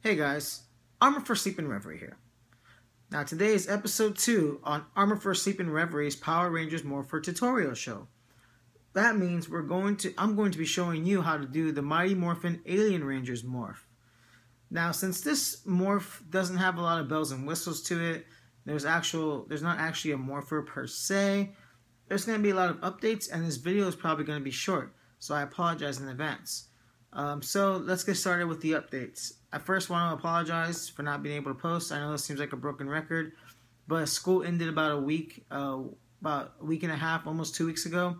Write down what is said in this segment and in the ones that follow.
Hey guys, Armor for Sleep and Reverie here. Now today is episode 2 on Armor for Sleep and Reverie's Power Rangers Morpher tutorial show. That means I'm going to be showing you how to do the Mighty Morphin Alien Rangers morph. Now since this morph doesn't have a lot of bells and whistles to it, there's not actually a morpher per se. There's going to be a lot of updates and this video is probably going to be short, so I apologize in advance. So let's get started with the updates. I first want to apologize for not being able to post. I know this seems like a broken record, but school ended about a week and a half, almost 2 weeks ago.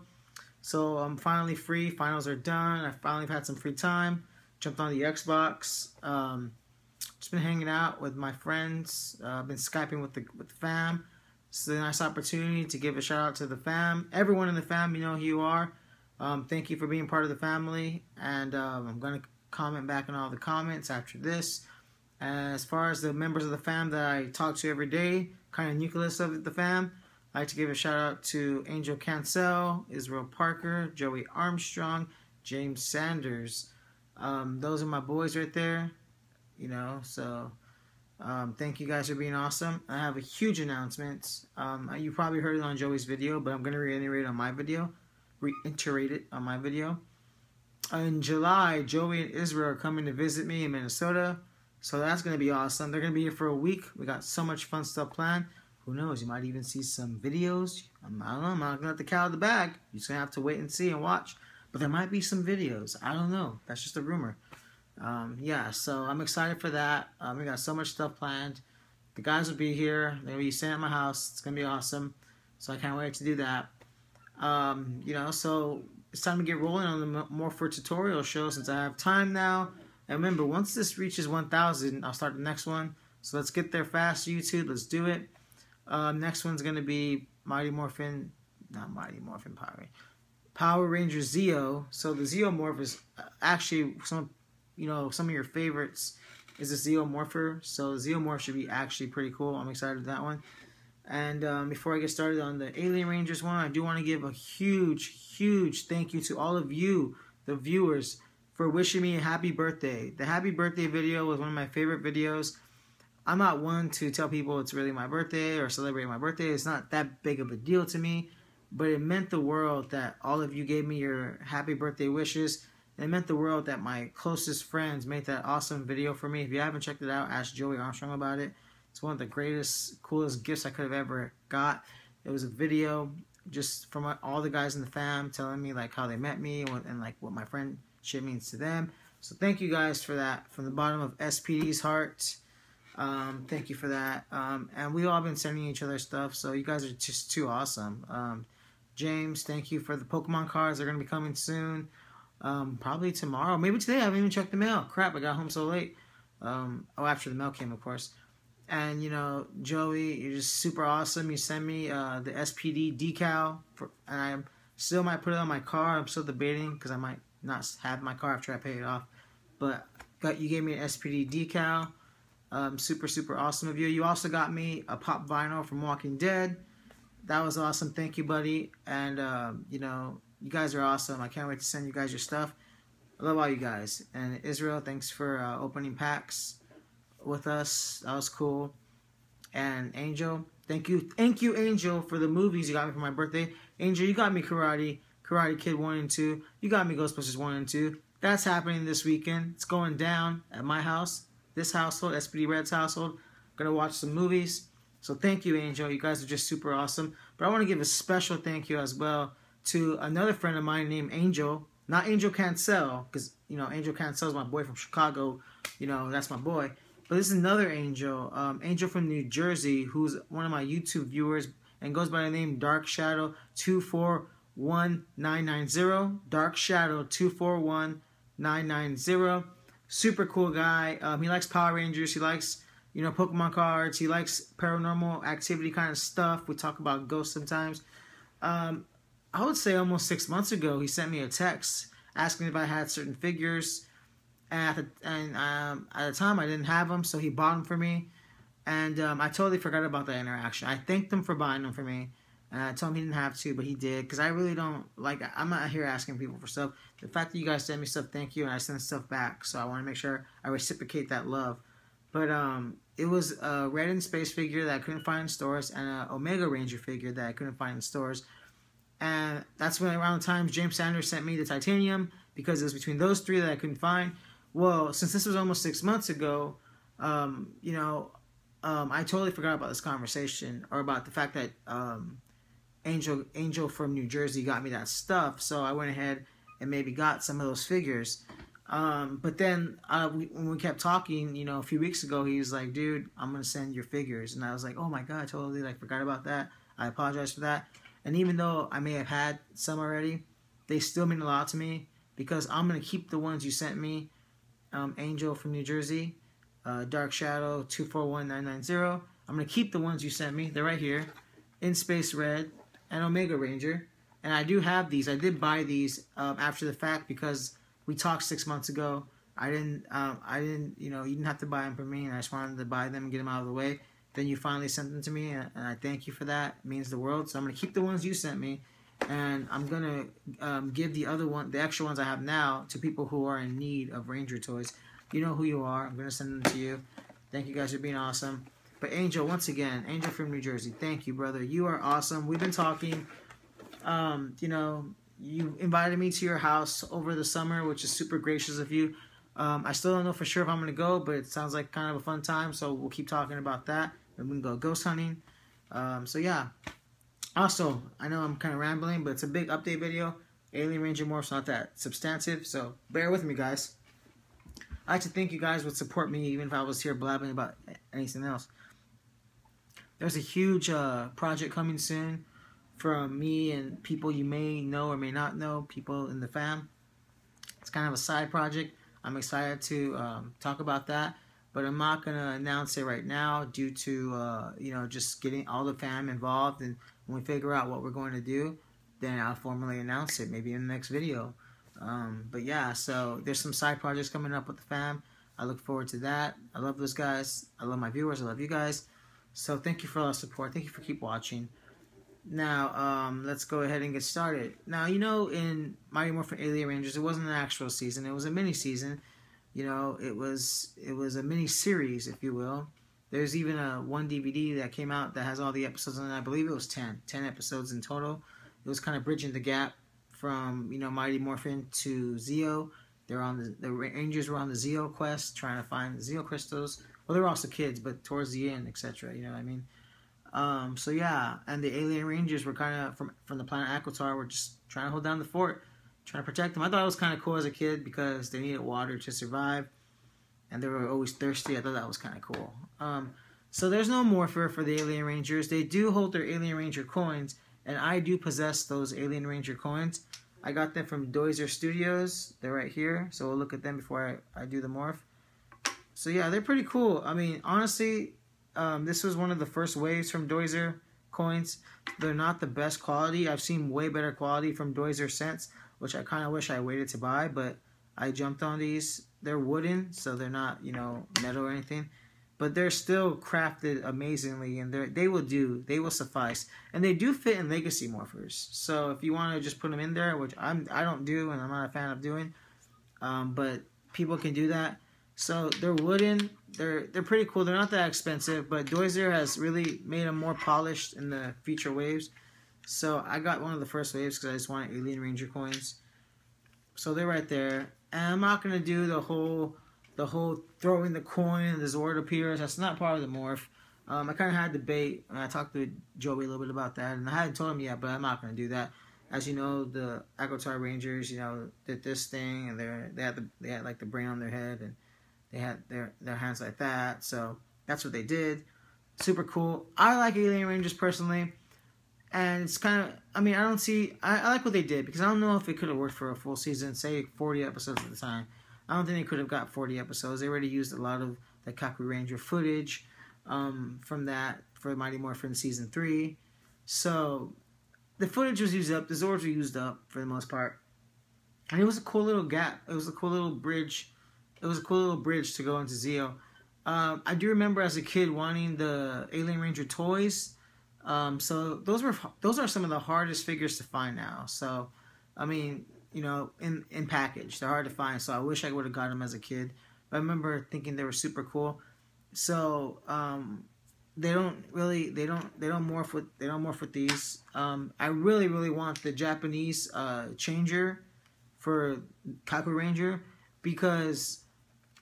So I'm finally free. Finals are done. I finally had some free time. Jumped on the Xbox. Just been hanging out with my friends. Been Skyping with the fam. It's a nice opportunity to give a shout out to the fam. Everyone in the fam, you know who you are. Thank you for being part of the family, and I'm going to comment back on all the comments after this. As far as the members of the fam that I talk to every day, kind of nucleus of the fam, I'd like to give a shout out to Angel Cancel, Israel Parker, Joey Armstrong, James Sanders. Those are my boys right there, you know, so thank you guys for being awesome. I have a huge announcement. You probably heard it on Joey's video, but I'm going to reiterate it on my video. In July, Joey and Israel are coming to visit me in Minnesota, so that's going to be awesome. They're going to be here for a week. We got so much fun stuff planned. Who knows, you might even see some videos. I don't know, I'm not going to let the cat out of the bag. You're just going to have to wait and see and watch, but there might be some videos. I don't know, that's just a rumor. Yeah, so I'm excited for that. We got so much stuff planned. The guys will be here. They're going to be staying at my house. It's going to be awesome, so I can't wait to do that. You know, so it's time to get rolling on the Morpher tutorial show since I have time now. And remember, once this reaches 1,000, I'll start the next one. So let's get there fast, YouTube. Let's do it. Next one's going to be Power Rangers Zeo. So the Zeo morph is actually some of your favorites is the Zeo morpher. So the Zeo morph should be actually pretty cool. I'm excited for that one. And before I get started on the Alien Rangers one, I do want to give a huge thank you to all of you, the viewers, for wishing me a happy birthday. The happy birthday video was one of my favorite videos. I'm not one to tell people it's really my birthday or celebrate my birthday. It's not that big of a deal to me, but it meant the world that all of you gave me your happy birthday wishes. It meant the world that my closest friends made that awesome video for me. If you haven't checked it out, ask Joey Armstrong about it. It's one of the greatest, coolest gifts I could have ever got. It was a video just from all the guys in the fam telling me like how they met me and like what my friendship means to them. So thank you guys for that from the bottom of S.P.D's heart. Thank you for that. And we all been sending each other stuff, so you guys are just too awesome. James, thank you for the Pokemon cards. They're going to be coming soon. Probably tomorrow. Maybe today. I haven't even checked the mail. Crap, I got home so late. After the mail came, of course. And, you know, Joey, you're just super awesome. You sent me the S.P.D decal, and I still might put it on my car. I'm still debating because I might not have my car after I pay it off. But you gave me an S.P.D decal. Super awesome of you. You also got me a pop vinyl from Walking Dead. That was awesome. Thank you, buddy. And, you know, you guys are awesome. I can't wait to send you guys your stuff. I love all you guys. And Israel, thanks for opening packs with us. That was cool. And Angel, thank you Angel, for the movies you got me for my birthday. Angel, you got me Karate Kid 1 and 2. You got me Ghostbusters 1 and 2. That's happening this weekend. It's going down at my house, this household, S.P.D Red's household. Gonna watch some movies. So thank you, Angel. You guys are just super awesome. But I want to give a special thank you as well to another friend of mine named Angel. Not Angel Cancel, because, you know, Angel Cancel is my boy from Chicago. You know, that's my boy. But this is another Angel, Angel from New Jersey, who's one of my YouTube viewers and goes by the name Dark Shadow 241990. Dark Shadow 241990. Super cool guy. He likes Power Rangers. He likes, you know, Pokemon cards. He likes paranormal activity kind of stuff. We talk about ghosts sometimes. I would say almost 6 months ago, he sent me a text asking if I had certain figures. At the time, I didn't have them, so he bought them for me. And I totally forgot about that interaction. I thanked him for buying them for me. And I told him he didn't have to, but he did. Because I really don't, like, I'm not here asking people for stuff. The fact that you guys send me stuff, thank you. And I send stuff back. So I want to make sure I reciprocate that love. But it was a Red in Space figure that I couldn't find in stores, and an Omega Ranger figure that I couldn't find in stores. And that's when around the time James Sanders sent me the titanium, because it was between those three that I couldn't find. Well, since this was almost 6 months ago, I totally forgot about this conversation, or about the fact that Angel from New Jersey got me that stuff. So I went ahead and maybe got some of those figures. But then when we kept talking, a few weeks ago, he was like, dude, I'm going to send your figures. And I was like, oh my God, I totally forgot about that. I apologize for that. And even though I may have had some already, they still mean a lot to me, because I'm going to keep the ones you sent me. Angel from New Jersey, Dark Shadow 241990. I'm going to keep the ones you sent me. They're right here. In Space Red and Omega Ranger. And I do have these. I did buy these after the fact, because we talked 6 months ago. I didn't, you didn't have to buy them for me, and I just wanted to buy them and get them out of the way. Then you finally sent them to me, and I thank you for that. It means the world. So I'm going to keep the ones you sent me, and I'm going to give the extra ones I have now, to people who are in need of Ranger toys. You know who you are. I'm going to send them to you. Thank you guys for being awesome. But Angel, once again, Angel from New Jersey, thank you, brother. You are awesome. We've been talking. You invited me to your house over the summer, which is super gracious of you. I still don't know for sure if I'm going to go, but it sounds like kind of a fun time, so we'll keep talking about that. And we can go ghost hunting. So yeah. Also, I know I'm kind of rambling, but it's a big update video. Alien Ranger Morph's not that substantive, so bear with me, guys. I'd like to think you guys would support me even if I was here blabbing about anything else. There's a huge project coming soon from me and people you may know or may not know, people in the fam. It's kind of a side project. I'm excited to talk about that, but I'm not going to announce it right now due to, just getting all the fam involved. And when we figure out what we're going to do, then I'll formally announce it, maybe in the next video. But yeah, so there's some side projects coming up with the fam. I look forward to that. I love those guys. I love my viewers. I love you guys. So thank you for all the support. Thank you for keep watching. Now, let's go ahead and get started. Now, in Mighty Morphin Alien Rangers, it wasn't an actual season. It was a mini-season. It was a mini-series, if you will. There's even one DVD that came out that has all the episodes in it. I believe it was 10 episodes in total. It was kind of bridging the gap from, Mighty Morphin to Zeo. The Rangers were on the Zeo quest, trying to find the Zeo crystals. Well, they were also kids, but towards the end, etc. You know what I mean? So yeah, and the Alien Rangers were kind of from the planet Aquitar, were just trying to hold down the fort, trying to protect them. I thought it was kind of cool as a kid because they needed water to survive, and they were always thirsty. I thought that was kind of cool. So there's no morpher for the Alien Rangers. They do hold their Alien Ranger coins, and I do possess those Alien Ranger coins. I got them from Doizer Studios. They're right here, so we'll look at them before I do the morph. So yeah, they're pretty cool. I mean, honestly, this was one of the first waves from Doizer coins. They're not the best quality. I've seen way better quality from Doizer since, which I kind of wish I waited to buy, but I jumped on these. They're wooden, so they're not, metal or anything. But they're still crafted amazingly, and they will suffice. And they do fit in Legacy Morphers. So if you want to just put them in there, which I don't do, and I'm not a fan of doing, but people can do that. So they're wooden. They're pretty cool. They're not that expensive, but Doizer has really made them more polished in the future waves. So I got one of the first waves because I just wanted Alien Ranger coins. So they're right there. And I'm not gonna do the whole throwing the coin and the Zord appears. That's not part of the morph. I kind of had debate, and I talked to Joey a little bit about that, and I hadn't told him yet, but I'm not gonna do that. As you know, the Aquitar Rangers, did this thing, and they had like the brain on their head, and they had their hands like that. So that's what they did. Super cool. I like Alien Rangers personally, and it's kind of, I like what they did, because I don't know if it could have worked for a full season, say 40 episodes at the time. I don't think they could have got 40 episodes. They already used a lot of the Kaku Ranger footage from that for Mighty Morphin Season 3. So the footage was used up. The Zords were used up for the most part. And it was a cool little gap. It was a cool little bridge. It was a cool little bridge to go into Zeo. I do remember as a kid wanting the Alien Ranger toys. So those are some of the hardest figures to find now. So, in package, they're hard to find. So I wish I would have got them as a kid. But I remember thinking they were super cool. So they don't morph with these. I really want the Japanese changer for Kaku Ranger, because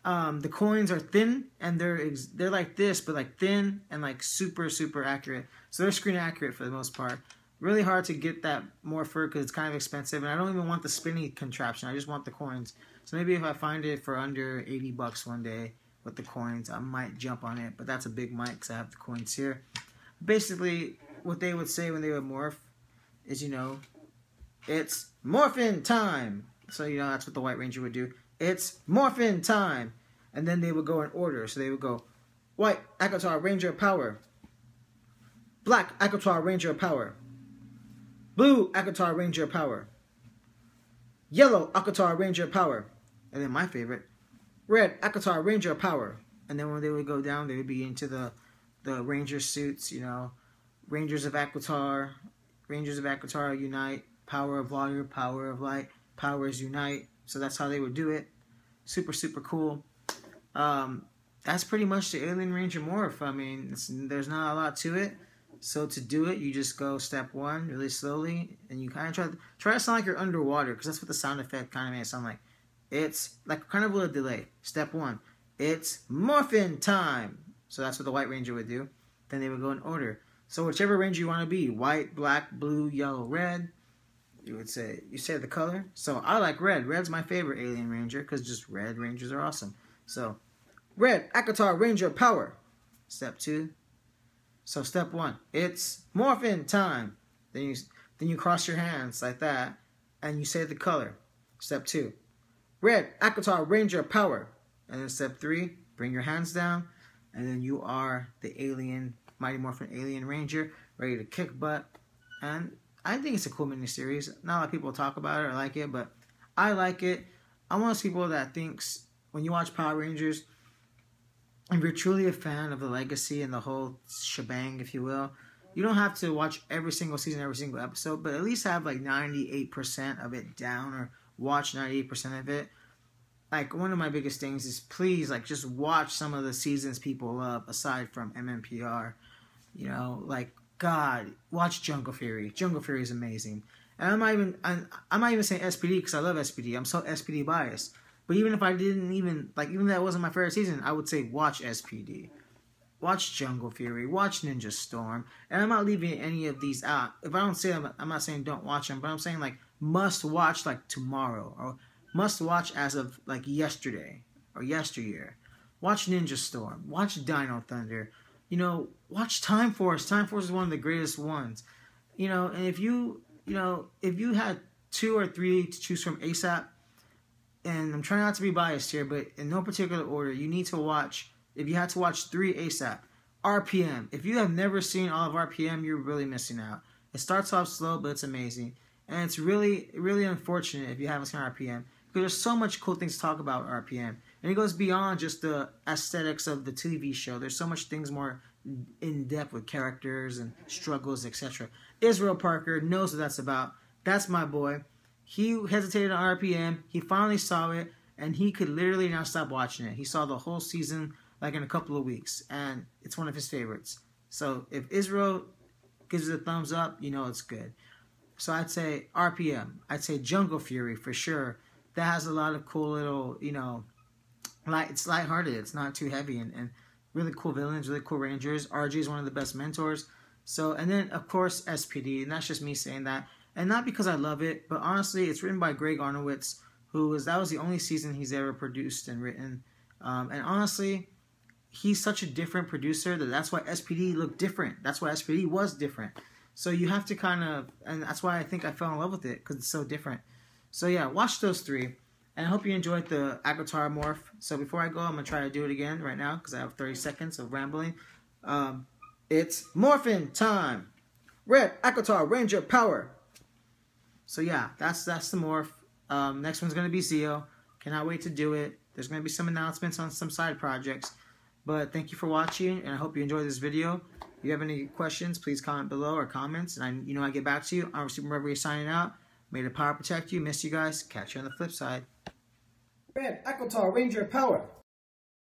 the coins are thin and they're like this, but like thin and like super accurate. So they're screen accurate for the most part. Really hard to get that morpher because it's kind of expensive, and I don't even want the spinny contraption. I just want the coins. So maybe if I find it for under 80 bucks one day with the coins, I might jump on it. But that's a big mic because I have the coins here. Basically, what they would say when they would morph is, you know, it's morphin time. So, you know, that's what the White Ranger would do. It's morphin time. And then they would go in order. So they would go, White Akatar Ranger Power. Black Akatar Ranger Power. Blue Akatar Ranger Power. Yellow Akatar Ranger Power. And then my favorite, Red Akatar Ranger Power. And then when they would go down, they would be into the Ranger suits, you know. Rangers of Akatar Unite. Power of Water, Power of Light, Powers Unite. So that's how they would do it. Super cool. That's pretty much the Alien Ranger morph. I mean, there's not a lot to it. So to do it, you just go step 1 really slowly, and you kind of try to sound like you're underwater, because that's what the sound effect kind of made it sound like. It's like kind of with a delay. Step 1, it's morphin time. So that's what the White Ranger would do. Then they would go in order. So whichever Ranger you want to be, white, black, blue, yellow, red, you say the color. So I like red. Red's my favorite Alien Ranger because just red Rangers are awesome. So Red Akatar Ranger Power. Step 2. So step 1, it's morphin time. Then you cross your hands like that, and you say the color. Step 2, Red Akatar Ranger Power. And then step 3, bring your hands down, and then you are the Mighty Morphin Alien Ranger, ready to kick butt. And I think it's a cool miniseries. Not a lot of people talk about it or like it, but I like it. I'm one of those people that thinks when you watch Power Rangers, if you're truly a fan of the legacy and the whole shebang, if you will, you don't have to watch every single season, every single episode, but at least have like 98% of it down, or watch 98% of it. Like, one of my biggest things is, please, like, just watch some of the seasons people love aside from MMPR. You know, like, God, watch Jungle Fury. Jungle Fury is amazing. And I'm not even saying S.P.D. because I love S.P.D. I'm so S.P.D. biased. But even if I didn't even if that wasn't my favorite season, I would say watch S.P.D. Watch Jungle Fury. Watch Ninja Storm. And I'm not leaving any of these out. If I don't say them, I'm not saying don't watch them, but I'm saying, like, must watch, like, tomorrow. Or must watch as of, like, yesterday. Or yesteryear. Watch Ninja Storm. Watch Dino Thunder. You know, watch Time Force. Time Force is one of the greatest ones. You know, and if you had 2 or 3 to choose from ASAP, and I'm trying not to be biased here, but in no particular order, you need to watch, if you had to watch 3 ASAP, RPM. If you have never seen all of RPM, you're really missing out. It starts off slow, but it's amazing. And it's really unfortunate if you haven't seen RPM, because there's so much cool things to talk about RPM. And it goes beyond just the aesthetics of the TV show. There's so much things more in depth with characters and struggles, etc. Israel Parker knows what that's about. That's my boy. He hesitated on RPM. He finally saw it, and he could literally not stop watching it. He saw the whole season like in a couple of weeks, and it's one of his favorites. So if Israel gives it a thumbs up, you know it's good. So I'd say RPM. I'd say Jungle Fury for sure. That has a lot of cool little, you know, it's lighthearted. It's not too heavy, and really cool villains, really cool Rangers. RG is one of the best mentors. So, and then of course S.P.D. and that's just me saying that. And not because I love it, but honestly, it's written by Greg Arnowitz, that was the only season he's ever produced and written. And honestly, he's such a different producer that's why S.P.D. looked different. That's why S.P.D. was different. So you have to kind of, and that's why I think I fell in love with it, because it's so different. So yeah, watch those 3. And I hope you enjoyed the Akatar morph. So before I go, I'm going to try to do it again right now, because I have 30 seconds of rambling. It's morphin time. Red Akatar Ranger Power. So yeah, that's the morph. Next one's going to be Zeo. Cannot wait to do it. There's going to be some announcements on some side projects. But thank you for watching, and I hope you enjoyed this video. If you have any questions, please comment below or comments, and I get back to you. I'm Super Reverie signing out. May the power protect you. Miss you guys. Catch you on the flip side. Red Akatar Ranger Power.